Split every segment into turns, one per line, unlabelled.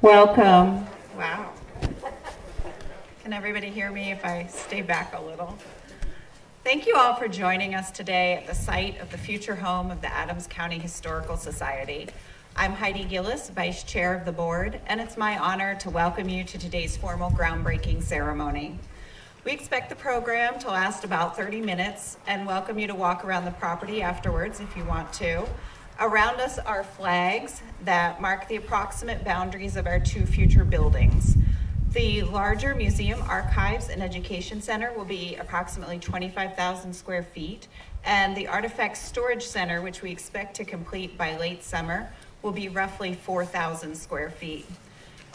Welcome.
Wow. Can everybody hear me if I stay back a little? Thank you all for joining us today at the site of the future home of the Adams County Historical Society. I'm Heidi Gillis, Vice Chair of the Board, and it's my honor to welcome you to today's formal groundbreaking ceremony. We expect the program to last about 30 minutes and welcome you to walk around the property afterwards if you want to. Around us are flags that mark the approximate boundaries of our two future buildings. The larger museum, archives, and education center will be approximately 25,000 square feet, and the artifacts storage center, which we expect to complete by late summer, will be roughly 4,000 square feet.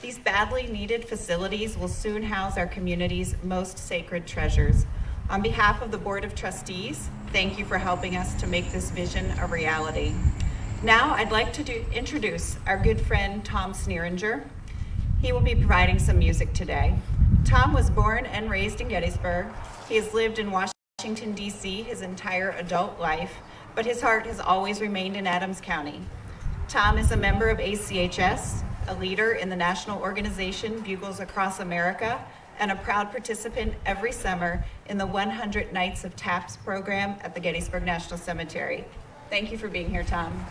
These badly needed facilities will soon house our community's most sacred treasures. On behalf of the Board of Trustees, thank you for helping us to make this vision a reality. Now I'd like to introduce our good friend Tom Sneeringer. He will be providing some music today. Tom was born and raised in Gettysburg. He has lived in Washington, D.C. his entire adult life, but his heart has always remained in Adams County. Tom is a member of ACHS, a leader in the national organization Bugles Across America, and a proud participant every summer in the 100 Nights of Taps program at the Gettysburg National Cemetery. Thank you for being here, Tom.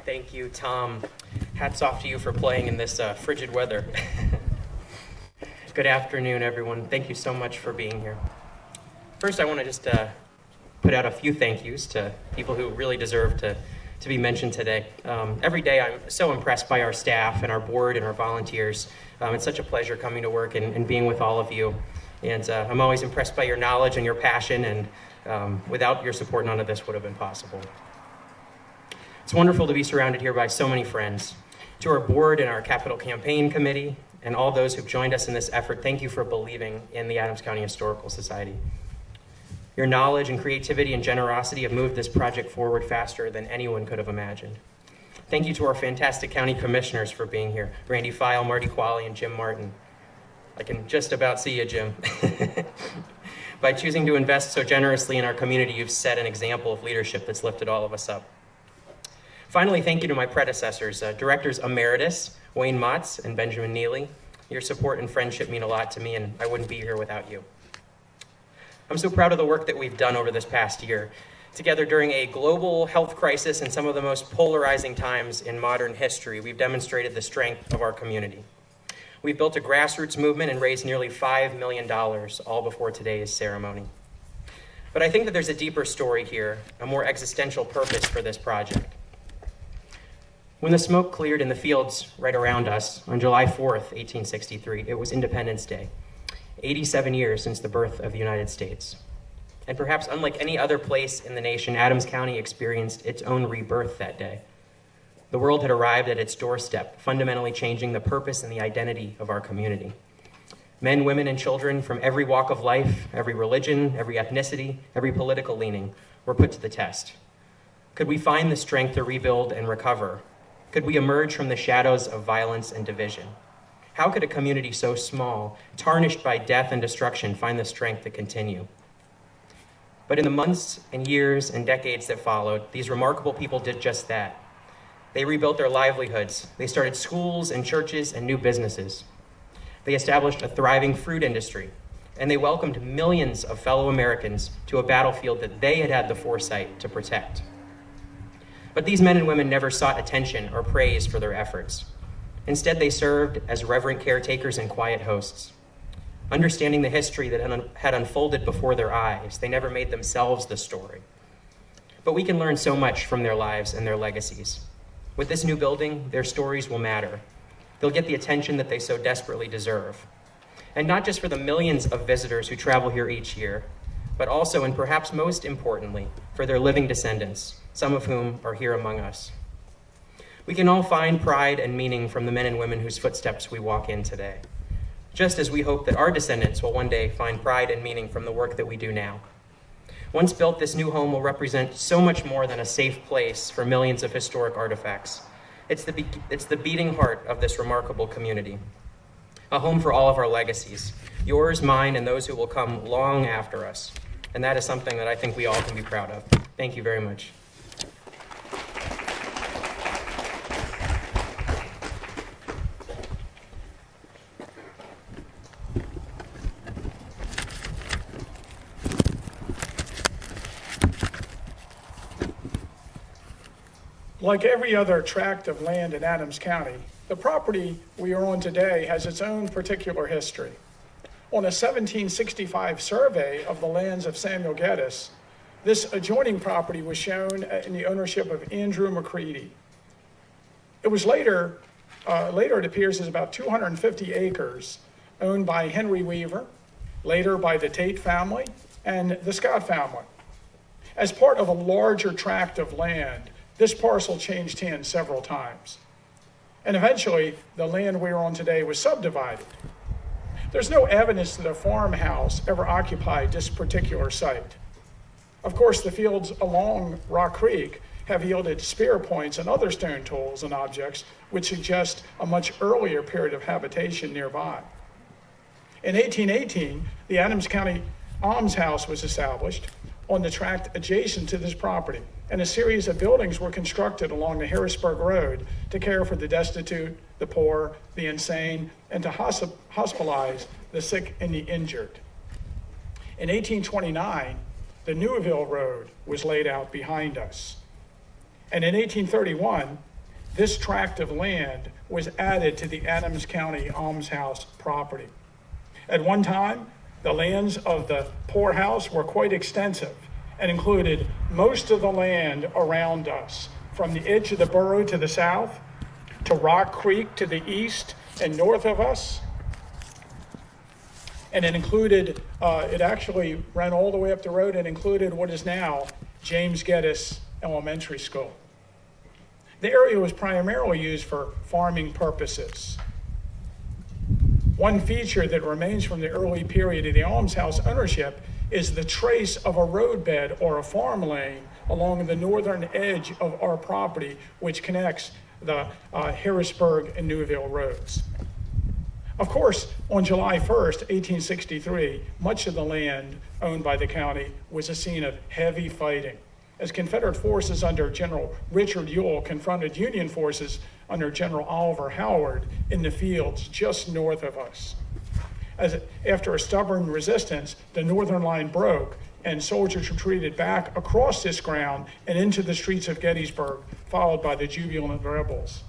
Thank you, Tom. Hats off to you for playing in this frigid weather. Good afternoon, everyone. Thank you so much for being here. First, I want to just put out a few thank yous to people who really deserve to be mentioned today. Every day, I'm so impressed by our staff and our board and our volunteers. It's such a pleasure coming to work and being with all of you. And I'm always impressed by your knowledge and your passion, and without your support, none of this would have been possible. It's wonderful to be surrounded here by so many friends. To our board and our capital campaign committee, and all those who've joined us in this effort, thank you for believing in the Adams County Historical Society. Your knowledge and creativity and generosity have moved this project forward faster than anyone could have imagined. Thank you to our fantastic county commissioners for being here, Randy File, Marty Qualley, and Jim Martin. I can just about see you, Jim. By choosing to invest so generously in our community, you've set an example of leadership that's lifted all of us up. Finally, thank you to my predecessors, Directors Emeritus, Wayne Motz and Benjamin Neely. Your support and friendship mean a lot to me, and I wouldn't be here without you. I'm so proud of the work that we've done over this past year. Together during a global health crisis and some of the most polarizing times in modern history, we've demonstrated the strength of our community. We've built a grassroots movement and raised nearly $5 million, all before today's ceremony. But I think that there's a deeper story here, a more existential purpose for this project. When the smoke cleared in the fields right around us on July 4th, 1863, it was Independence Day, 87 years since the birth of the United States. And perhaps unlike any other place in the nation, Adams County experienced its own rebirth that day. The world had arrived at its doorstep, fundamentally changing the purpose and the identity of our community. Men, women, and children from every walk of life, every religion, every ethnicity, every political leaning were put to the test. Could we find the strength to rebuild and recover? Could we emerge from the shadows of violence and division? How could a community so small, tarnished by death and destruction, find the strength to continue? But in the months and years and decades that followed, these remarkable people did just that. They rebuilt their livelihoods. They started schools and churches and new businesses. They established a thriving fruit industry and they welcomed millions of fellow Americans to a battlefield that they had had the foresight to protect. But these men and women never sought attention or praise for their efforts. Instead, they served as reverent caretakers and quiet hosts. Understanding the history that had unfolded before their eyes, they never made themselves the story. But we can learn so much from their lives and their legacies. With this new building, their stories will matter. They'll get the attention that they so desperately deserve. And not just for the millions of visitors who travel here each year, but also, and perhaps most importantly, for their living descendants, some of whom are here among us. We can all find pride and meaning from the men and women whose footsteps we walk in today, just as we hope that our descendants will one day find pride and meaning from the work that we do now. Once built, this new home will represent so much more than a safe place for millions of historic artifacts. It's the beating heart of this remarkable community, a home for all of our legacies, yours, mine, and those who will come long after us. And that is something that I think we all can be proud of. Thank you very much.
Like every other tract of land in Adams County, the property we are on today has its own particular history. On a 1765 survey of the lands of Samuel Gettys, this adjoining property was shown in the ownership of Andrew McCready. It was later it appears, as about 250 acres owned by Henry Weaver, later by the Tate family and the Scott family. As part of a larger tract of land, this parcel changed hands several times. And eventually, the land we're on today was subdivided. There's no evidence that a farmhouse ever occupied this particular site. Of course, the fields along Rock Creek have yielded spear points and other stone tools and objects which suggest a much earlier period of habitation nearby. In 1818, the Adams County Almshouse was established on the tract adjacent to this property, and a series of buildings were constructed along the Gettysburg Road to care for the destitute, the poor, the insane, and to hospitalize the sick and the injured. In 1829, the Biglerville Road was laid out behind us. And in 1831, this tract of land was added to the Adams County Almshouse property. At one time, the lands of the poorhouse were quite extensive and included most of the land around us, from the edge of the borough to the south, to Rock Creek to the east and north of us. And it included, it actually ran all the way up the road and included what is now James Gettys Elementary School. The area was primarily used for farming purposes. One feature that remains from the early period of the almshouse ownership is the trace of a roadbed or a farm lane along the northern edge of our property, which connects the Harrisburg and Newville roads. Of course, on July 1st, 1863, much of the land owned by the county was a scene of heavy fighting, as Confederate forces under General Richard Ewell confronted Union forces under General Oliver Howard in the fields just north of us. After a stubborn resistance, the northern line broke and soldiers retreated back across this ground and into the streets of Gettysburg, followed by the jubilant rebels.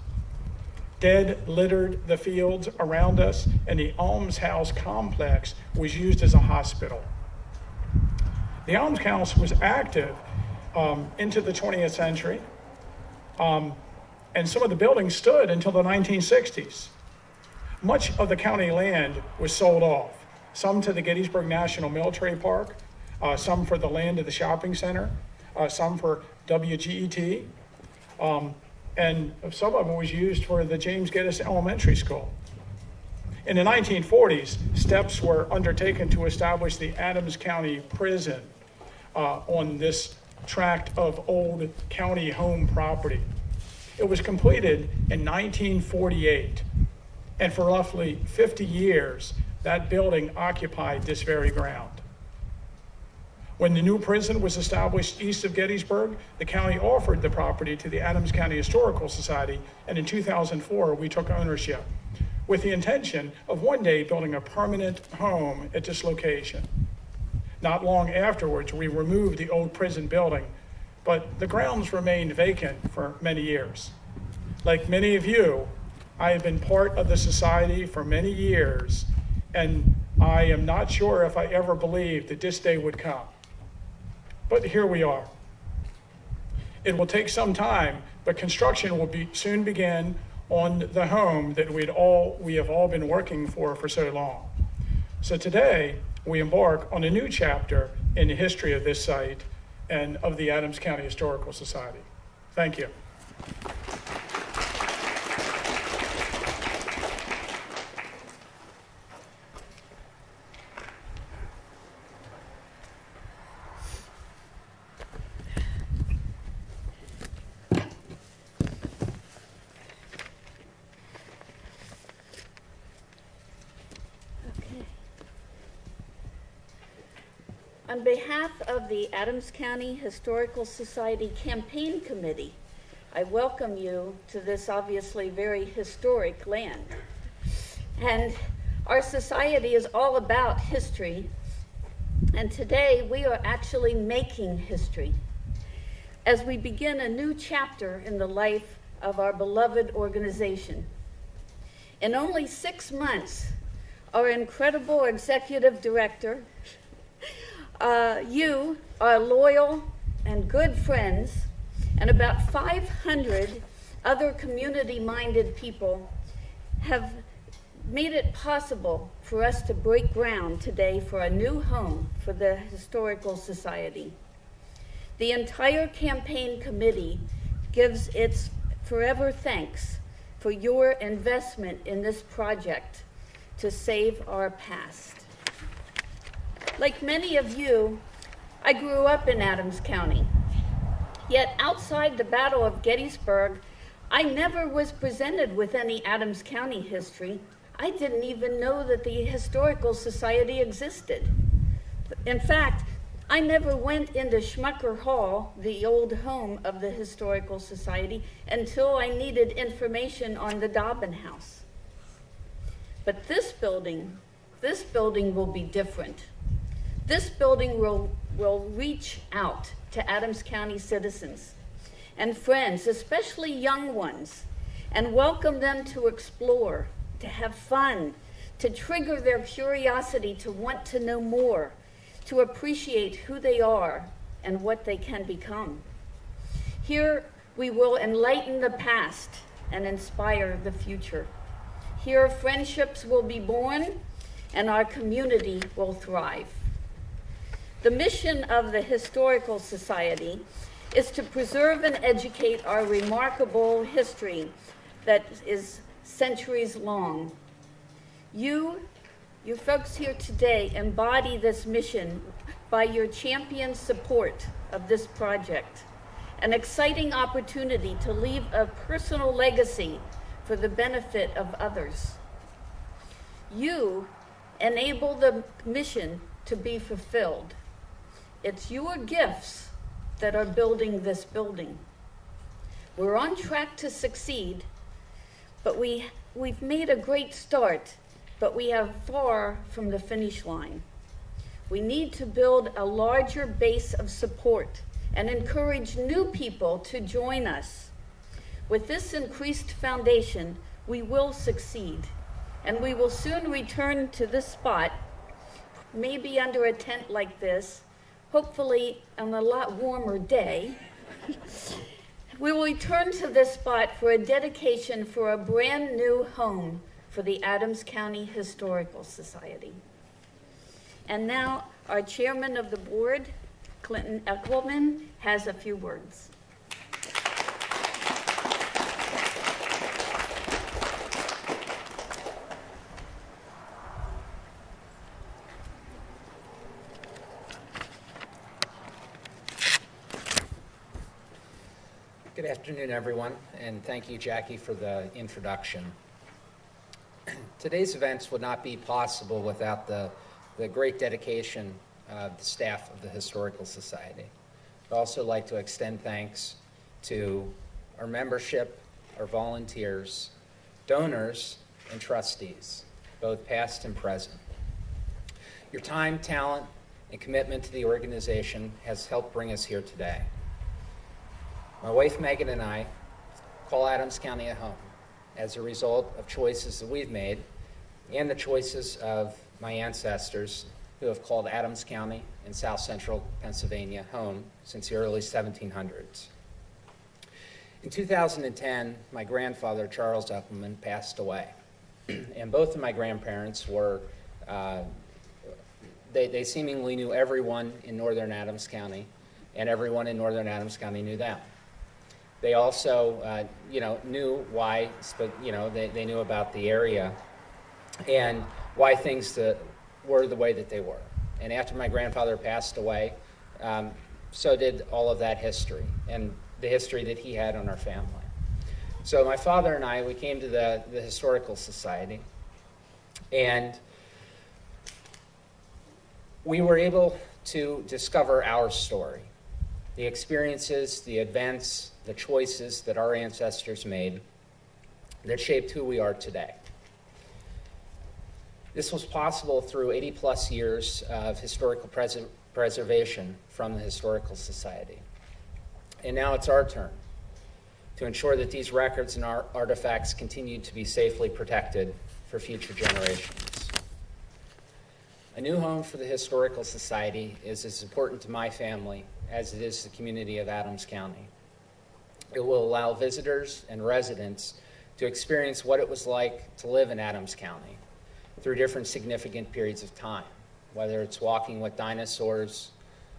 Dead littered the fields around us, and the almshouse complex was used as a hospital. The almshouse was active into the 20th century, and some of the buildings stood until the 1960s. Much of the county land was sold off, some to the Gettysburg National Military Park, some for the land of the shopping center, some for WGET, and some of it was used for the James Gettys Elementary School. In the 1940s, steps were undertaken to establish the Adams County Prison on this tract of old county home property. It was completed in 1948, and for roughly 50 years, that building occupied this very ground. When the new prison was established east of Gettysburg, the county offered the property to the Adams County Historical Society, and in 2004, we took ownership, with the intention of one day building a permanent home at this location. Not long afterwards, we removed the old prison building, but the grounds remained vacant for many years. Like many of you, I have been part of the society for many years, and I am not sure if I ever believed that this day would come. But here we are. It will take some time, but construction will soon begin on the home that we have all been working for so long. So today, we embark on a new chapter in the history of this site and of the Adams County Historical Society. Thank you.
On behalf of the Adams County Historical Society Campaign Committee, I welcome you to this obviously very historic land. And our society is all about history, and today we are actually making history as we begin a new chapter in the life of our beloved organization. In only 6 months, our incredible executive director, you, our loyal and good friends, and about 500 other community-minded people have made it possible for us to break ground today for a new home for the Historical Society. The entire campaign committee gives its forever thanks for your investment in this project to save our past. Like many of you, I grew up in Adams County. Yet outside the Battle of Gettysburg, I never was presented with any Adams County history. I didn't even know that the Historical Society existed. In fact, I never went into Schmucker Hall, the old home of the Historical Society, until I needed information on the Dobbin House. But this building will be different. This building will reach out to Adams County citizens and friends, especially young ones, and welcome them to explore, to have fun, to trigger their curiosity to want to know more, to appreciate who they are and what they can become. Here we will enlighten the past and inspire the future. Here friendships will be born and our community will thrive. The mission of the Historical Society is to preserve and educate our remarkable history that is centuries long. You folks here today embody this mission by your champion support of this project, an exciting opportunity to leave a personal legacy for the benefit of others. You enable the mission to be fulfilled. It's your gifts that are building this building. We're on track to succeed, but we've made a great start, but we have far from the finish line. We need to build a larger base of support and encourage new people to join us. With this increased foundation, we will succeed, and we will soon return to this spot, maybe under a tent like this, hopefully on a lot warmer day. We will return to this spot for a dedication for a brand new home for the Adams County Historical Society. And now our chairman of the board, Clinton Eckelman, has a few words.
Good afternoon, everyone, and thank you, Jackie, for the introduction. Today's events would not be possible without the great dedication of the staff of the Historical Society. I'd also like to extend thanks to our membership, our volunteers, donors, and trustees, both past and present. Your time, talent, and commitment to the organization has helped bring us here today. My wife Megan and I call Adams County a home as a result of choices that we've made and the choices of my ancestors who have called Adams County in south central Pennsylvania home since the early 1700s. In 2010, my grandfather, Charles Appleman, passed away. And both of my grandparents were, they seemingly knew everyone in northern Adams County, and everyone in northern Adams County knew them. They also, knew why, they knew about the area and why things were the way that they were. And after my grandfather passed away, so did all of that history and the history that he had on our family. So my father and I, we came to the Historical Society, and we were able to discover our story, the experiences, the events, the choices that our ancestors made that shaped who we are today. This was possible through 80 plus years of historical preservation from the Historical Society. And now it's our turn to ensure that these records and our artifacts continue to be safely protected for future generations. A new home for the Historical Society is as important to my family as it is to the community of Adams County. It will allow visitors and residents to experience what it was like to live in Adams County through different significant periods of time, whether it's walking with dinosaurs,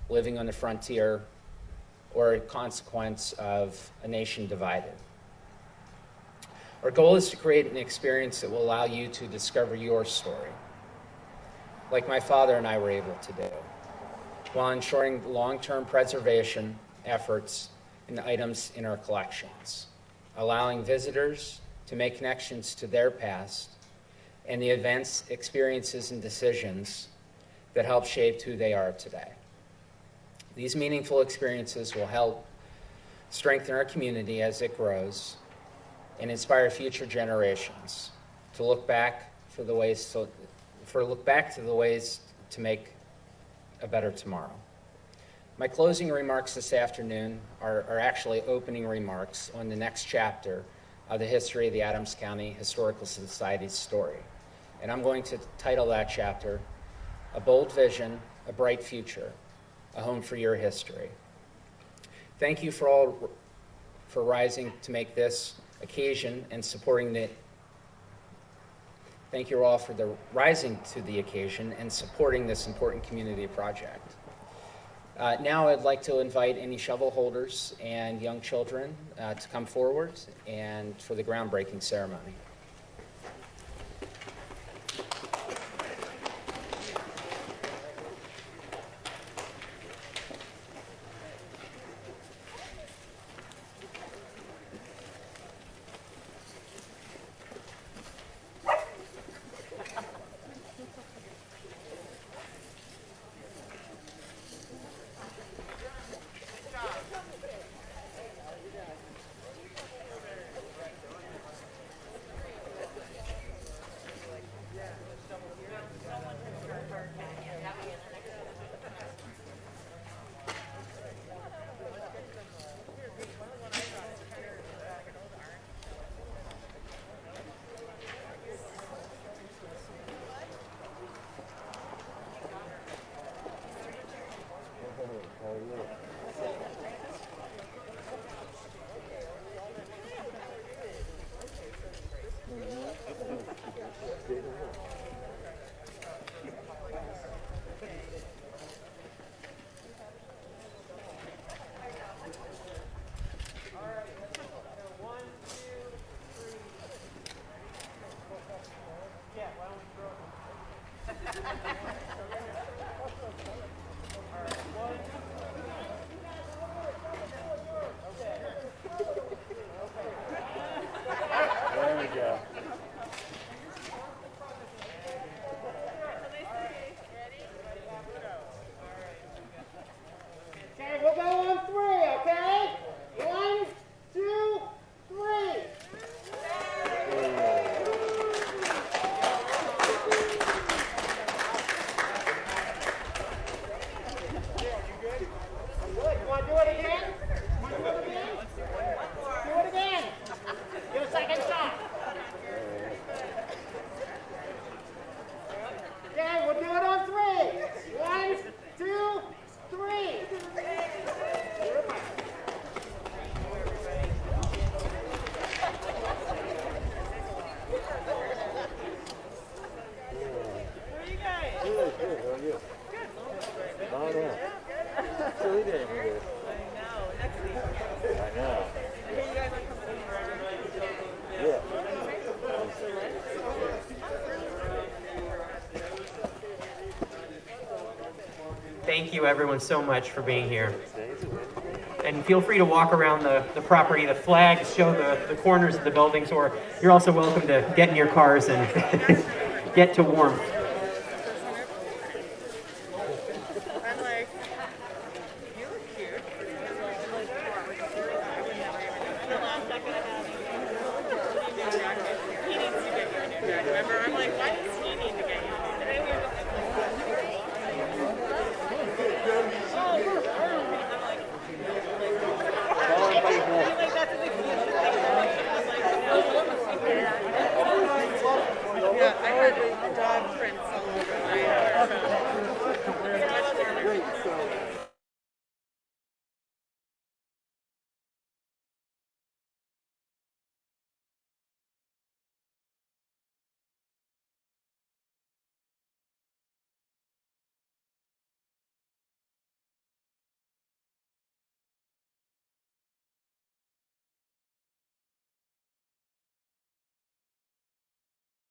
living on the frontier, or a consequence of a nation divided. Our goal is to create an experience that will allow you to discover your story, like my father and I were able to do, while ensuring long-term preservation efforts in the items in our collections, allowing visitors to make connections to their past and the events, experiences, and decisions that help shape who they are today. These meaningful experiences will help strengthen our community as it grows and inspire future generations to look back to the ways to make a better tomorrow. My closing remarks this afternoon are actually opening remarks on the next chapter of the history of the Adams County Historical Society's story. And I'm going to title that chapter, A Bold Vision, A Bright Future, A Home for Your History. Thank you for rising to make this occasion and supporting the Thank you all for the rising to the occasion and supporting this important community project. Now I'd like to invite any shovel holders and young children to come forward and for the groundbreaking ceremony.
Thank you everyone so much for being here. And feel free to walk around the property. The flags show the corners of the buildings, or you're also welcome to get in your cars and get to warmth.